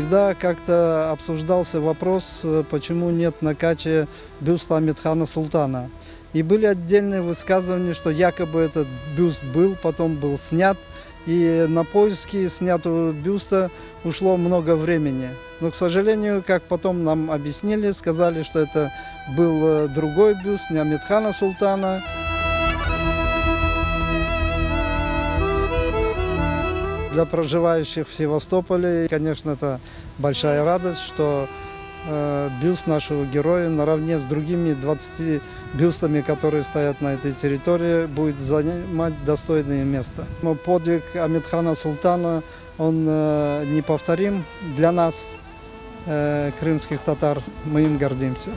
Всегда как-то обсуждался вопрос, почему нет на Каче бюста Амирхана Султана. И были отдельные высказывания, что якобы этот бюст был, потом был снят. И на поиски снятого бюста ушло много времени. Но, к сожалению, как потом нам объяснили, сказали, что это был другой бюст, не Амирхана Султана. Для проживающих в Севастополе, конечно, это большая радость, что бюст нашего героя наравне с другими 20 бюстами, которые стоят на этой территории, будет занимать достойное место. Но подвиг Амирхана Султана, он неповторим для нас, крымских татар. Мы им гордимся.